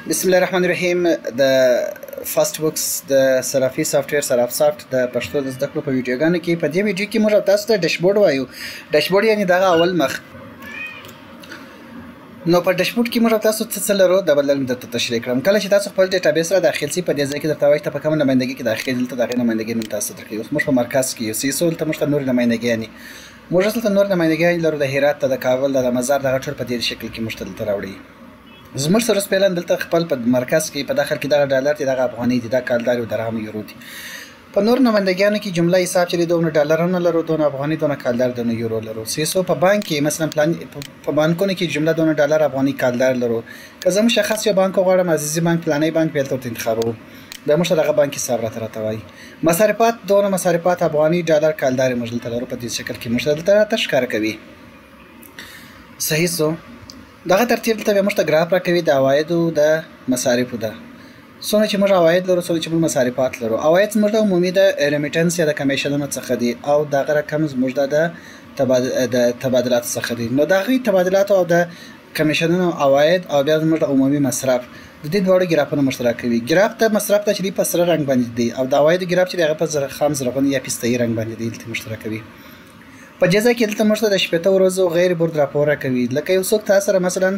بسم الله الرحمن الرحیم. د فاست بوکس د صرافي سافټویر صراف سافت د پښتو د زده کړو په ویډیوګانو کې په دې ویډیو کې موږ تاسو ته ډیشبورډ وایو. ډیشبورډ یعنی دغه اول مخ. نو په ډیشبورډ کې موږ تاسو څه لرو دا بدل درته تشریح کړم. کله چې تاسو خپل ډیټابیس را داخل شي په دې ځای کې درته وایي ته په کومه نمایندګي کې داخل دلته دغه نمایندګي نوم تاسو درکوي. اوس موږ په مرکز کې یو سیسو دلته موږ ته نور نمایندګیانې موږ دلته نور نمایندګیانې لرو. د هرات د کابل د مزار دغه ټول په دې شکل کې موږ ته دلته راوړي. زموږ سره سپیلان دلته خپل په مرکز کې په داخل کې دغه ډالر دي، دغه افغاني دي، دا کالدار او درهم یورو دي. په نور نمایندګیانو کې جمله حساب چې دونه ډالرونه لرو، دونه افغاني، دونه کالدار، دونه یورو لرو. سیسو په بانک کې مثلا په بانکونو کې جمله دونه ډالر افغاني کالدار لرو. که زه مشخص یو بانک غواړم، عزیزي بانک، فلانی بانک بیل ته انتخابوم، دا موږ دغه بانک حساب راته وایي. مصارفات دونه مصارفات افغاني ډالر کالدار موږ دلته لرو. په دې شکل کې موږ دلته راته ښکاره کوي. صحیح سو دغه ترتیب دلته موږ ته ګراف راکوي د عوایدو د مصارفو ده. څومره چې موږ عواید لرو، څومره چې موږ مصارفات لرو. عواید زموږ د عمومي د ریمیټنس یا د کمیشنونو څخه دي او دغه رقم زموږ د تبادلاتو څخه دي. نو دغه تبادلاتو او د کمیشنونو عواید او بیا زموږ د عمومي مصرف د دې دواړو ګرافونه موږ سره کوي. ګراف د مصرف ته چې په سره رنګ باندې دی او د عوایدو ګراف چې هغه په خام زرغون یا پسته‌ای رنګ باندې دی دلته موږ سره کوي. په جزا کې دلته موږ ته د 80 ورځو غیر برد راپور راکوي. لکه یو څوک تاسو سره مثلا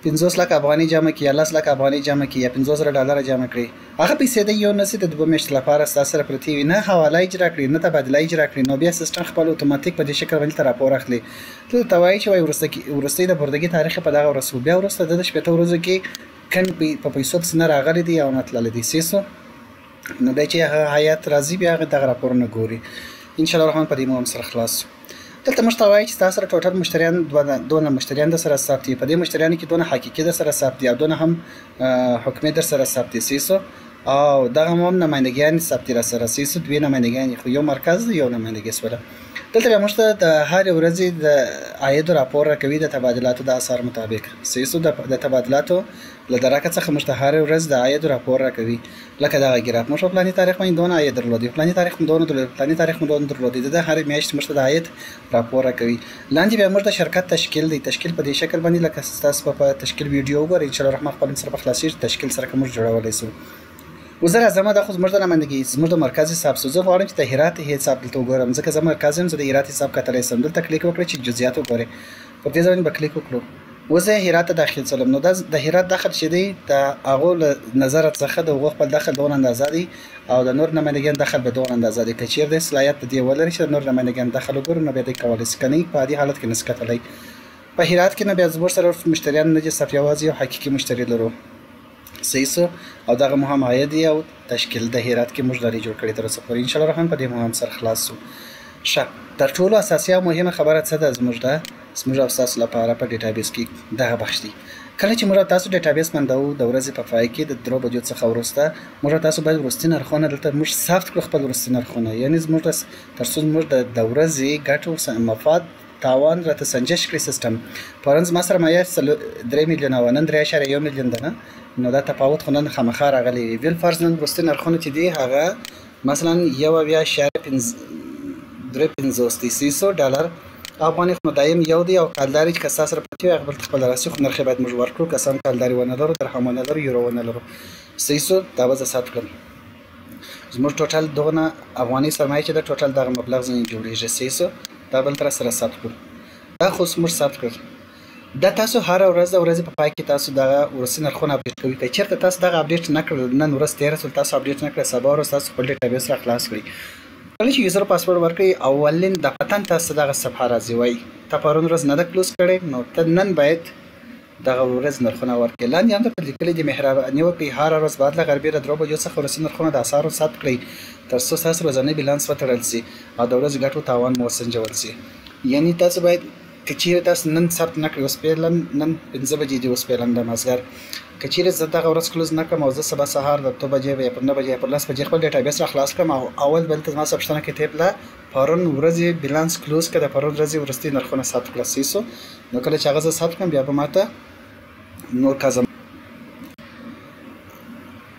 50 لک افغاني جمع کړي یا 10 لک افغاني جمع کړي یا 50,000 ډالر جمع کړي، هغه پیسې د یو نسي د 2 میاشتو لپاره تاسو سره پرتی وي، نه حواله اجرا کړي نه تبادله اجرا کړي. نو بیا سیستم خپل اتوماتیک په دې شکل باندې راپور اخلي. ته توای چې وای ورسته د بردګي تاریخ په دغه ورسو بیا ورسته د 80 ورځو کې کن په پیسو څخه راغلي دي او نتلل دي سیسو. نو د چې حیات راضي بیا دغه راپور نه ګوري. ان شاء الله الرحمن په دې مو هم سره خلاص. دلته موږ ته وایي چې تاسو سره ټوټل مشتریان دونه مشتریان در سره ثبت دي. په دې مشتریانو کې دونه حقیقي در سره ثبت دي او دونه هم حکمي در سره ثبت دي سیسو. او دغه هم نمایندګیان ثبت دي را سره سیسو. دوی نمایندګیان خو یو مرکز دی یو نمایندګي سره. دلته موږ ته د هر ورځې د عاید راپور راکوي د تبادلاتو د اسعار مطابق. سیسو د تبادلاتو له درکه څخه موږ ته هر ورځ د عاید راپور راکوي. لکه دا ګراف موږ په پلاني تاریخ باندې دونه عاید درلودي، پلاني تاریخ مو دونه درلودي، پلاني تاریخ مو دونه درلودي. د هر میاشت موږ ته د عاید راپور راکوي. لاندې به موږ د شرکت تشکیل دی. تشکیل په دې شکل باندې لکه تاسو په تشکیل ویډیو وګورئ ان شاء الله الرحمن خپل سره په خلاصي تشکیل سره کوم جوړولای شو. وزیر اعظم د خو زموږ د نمایندګي زموږ د مرکزي حساب زه غواړم چې د هرات حساب دلته وګورم ځکه زه مرکز یم. زه د هرات حساب کتلی سم. دلته کلیک وکړئ چې جزئیات وګورئ. په دې ځای به کلیک وکړو. وزه هرات ته داخل سلم. نو د هرات داخل چې دی د هغه نظر څخه د هغه خپل داخل دون اندازه دی او د نور نمایندګان داخل به دون اندازه دی. کچیر د صلاحیت دی ولري چې نور نمایندګان داخل وګورو نو به د کولای سکنی په دې حالت کې نسکتلای. په هرات کې نه بیا زموږ سره مشتریان نه چې صرف یوازې یو حقيقي مشتری لرو. سیسو او دغه مهم عاید او تشکیل د هرات کې موږ لري جوړ کړی تر اوسه پورې. ان شاء الله الرحمن په دې مهم سره خلاص شو. تر ټولو اساسي او مهمه خبره څه ده زموږ او تاسو لپاره په ډیټابیس کې دغه بخش دی. کله چې موږ تاسو ډیټابیس باندې د ورځې په پای کې د 3 بجو څخه وروسته موږ تاسو باید ورستي نرخونه دلته موږ ثبت کړو خپل ورستي نرخونه. یعنی زموږ تر څو موږ د ورځې ګټو مفاد تاوان راته سنجش کړی سیستم. پرنځ ما سره مایه 3 میلیون او نن 3.1 میلیون ده نه. نو دا تفاوت خو نن خامخا راغلی. ویل فرض نن ورستي نرخونه چې دی هغه مثلا 1.53 ډالر افغاني خو دایم یو دی او کالداري چې کسا سره پتی هغه خپل راسي خو نرخ باید موږ ورکړو. کسان کالداري ونه لرو، درهم ونه لرو، یورو ونه لرو. سیسو دا وځه ثبت کړم. زموږ ټوټل دغه افغاني سرمایه چې د ټوټل دغه مبلغ ځنې جوړیږي. سیسو دا بل تر سره ثبت کړو. دا خو موږ ثبت کړ. دا تاسو هر ورځ د ورځې په پای کې تاسو دغه ورسي نرخونه اپډیټ کوئ. که چېرته تاسو دغه اپډیټ نه کړل نن ورځ 13 تاسو اپډیټ نه کړئ سبا ورځ تاسو خپل ډیټابیس را خلاص کړئ. کله چې یوزر پاسورډ ورکړئ اولین د پتن تاسو دغه صفحه راځي وای ته پرون ورځ نه د کلوز کړئ نو ته نن باید دغه ورځ نرخونه ورکړئ. لاندې هم د لیکلي د مهرباني وکړئ هر ورځ بعد له غربي د 3 بجو څخه ورسي نرخونه د اسعارو ثبت کړئ تر څو تاسو ورځنی بیلانس وتړل شي او د ورځې ګټو تاوان مو وسنجول شي. یعنی تاسو باید کچیرې تاسو نن ثبت نه کړئ اوس پیلن نن 15 بجې دی اوس پیلن د مازګر کچیرې زه دغه ورځ کلوز نه کړم او زه سبا سهار د 2 بجې یا 9 بجې یا 10 بجې خپل ډیټابیس را خلاص کړم او اول بل ته ما سبشتنه کې ټیپ لا پرون ورځې بیلانس کلوز کړه پرون ورځې ورستي نرخونه ثبت کړل سیسو. نو کله چې هغه زه ثبت کړم بیا به ماته نور کازم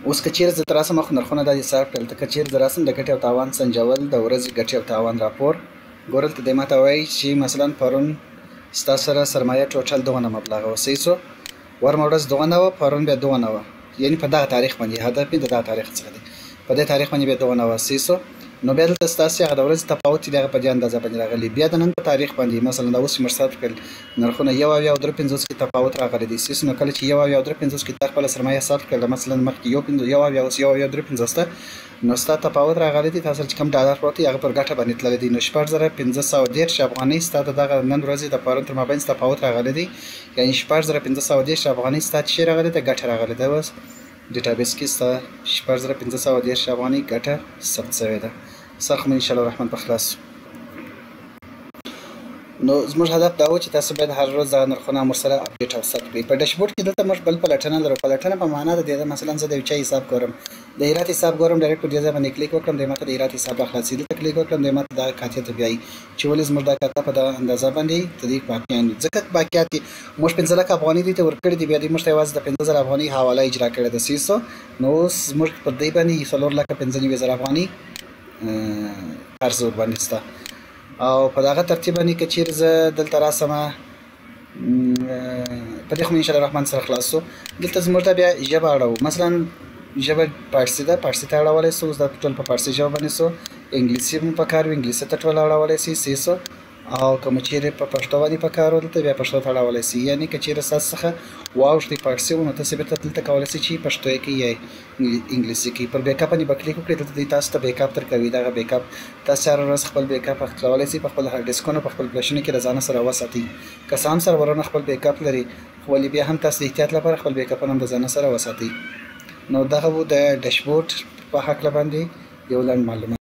اوس کچیرې زه تر اوسه مخ نرخونه د حساب کړل. ته کچیرې دراسم د ګټې او تاوان سنجول د ورځې ګټې او تاوان راپور ګورل ته د ماته وایي چې مثلا پرون ستاسو سره سرمایه ټوټل دغه مبلغ او سیسو ورمه ورځ 2 نوه پرون بیا 2 نوه یعنی په دغه تاریخ باندې هدف مې د دغه تاریخ څخه دی په دې تاریخ باندې بیا 2 نوه 300 نو بیا دلته ستاسې هغه د ورځې تفاوت چې دی هغه په دې اندازه باندې راغلی بیا د نن په تاریخ باندې مثلا دا اوس چې موږ صرف کړل نرخونه 1.53 کې تفاوت راغلی دی سیس نو کله چې 1.53 کې تا خپله سرمایه صرف کړله مثلا مخکې 1.53 ته نو ستا تفاوت راغلی دی تاسو چې کوم ډالر پروت دی هغه پر ګټه باندې تللی دی نو 4513 افغانۍ ستا د دغه نن ورځې د پرون تر مابین تفاوت راغلی دی یعنی 4513 افغانۍ ستا چې راغلی دی ګټه راغلی ده اوس ډیټابیس کې ستا 4513 افغانۍ ګټه ثبت شوې ده سر خو مې انشاءالله الرحمن په خلاص نو زموږ هدف دا و چې تاسو باید هر ورځ دغه نرخونه مو سره اپډیټ او ثبت کړئ په ډیشبورډ کې دلته موږ بل پلټنه لرو پلټنه په معنا د دې مثلا زه د یو چا حساب ګورم د هرات حساب ګورم ډایرکټ په دې ځای باندې کلیک وکړم د ماته د هرات حساب راخلاصي دلته کلیک وکړم د ماته د کاته ته بیایي چې ولې زموږ دا کاته په دغه اندازه باندې تدریک باقیان ځکه باقیات موږ 15 لک افغانۍ دي ته ورکړي دي بیا دې موږ ته یوازې د 15000 افغانۍ حواله اجرا کړې ده 300 نو اوس موږ په دې باندې 4 لک 15000 افغانۍ قرض ورباندې سته او په دغه ترتیب باندې که چیرې زه دلته راسم په دې خو مې انشاءالله الرحمن سره خلاص شو دلته زموږ ته بیا ژبه اړوو مثلا ژبه پارسي ده پارسي ته اړولی سو اوس دا ټول په پارسي ژبه باندې سو انګلیسي هم پکار وي انګلیسي ته ټول اړولی سي 300 او که مو چیرې په پښتو باندې پکار و دلته بیا پښتو ته اړولی سي یعنې که چیرې ستاسو څخه واوښتئ پارسي و نو تاسې بېرته دلته کولی سئ چې پښتو یې کوي یا انګلیسي کوي پر بیک اپ باندې به کلیک وکړئ دلته دوی تاسو ته بیک اپ درکوي دغه بیک اپ تاسو هره ورځ خپل بیک اپ اخیستلی سئ په خپل هارډ ډیسکونو په خپل فلشونو کې د ځانه سره وساتئ که څه هم سرورونه خپل بیک اپ لري خو ولې بیا هم تاسو د احتیاط لپاره خپل بیک اپونه هم د ځانه سره وساتئ نو دغه و د ډیشبورډ په هکله باندې یو لنډ معلومات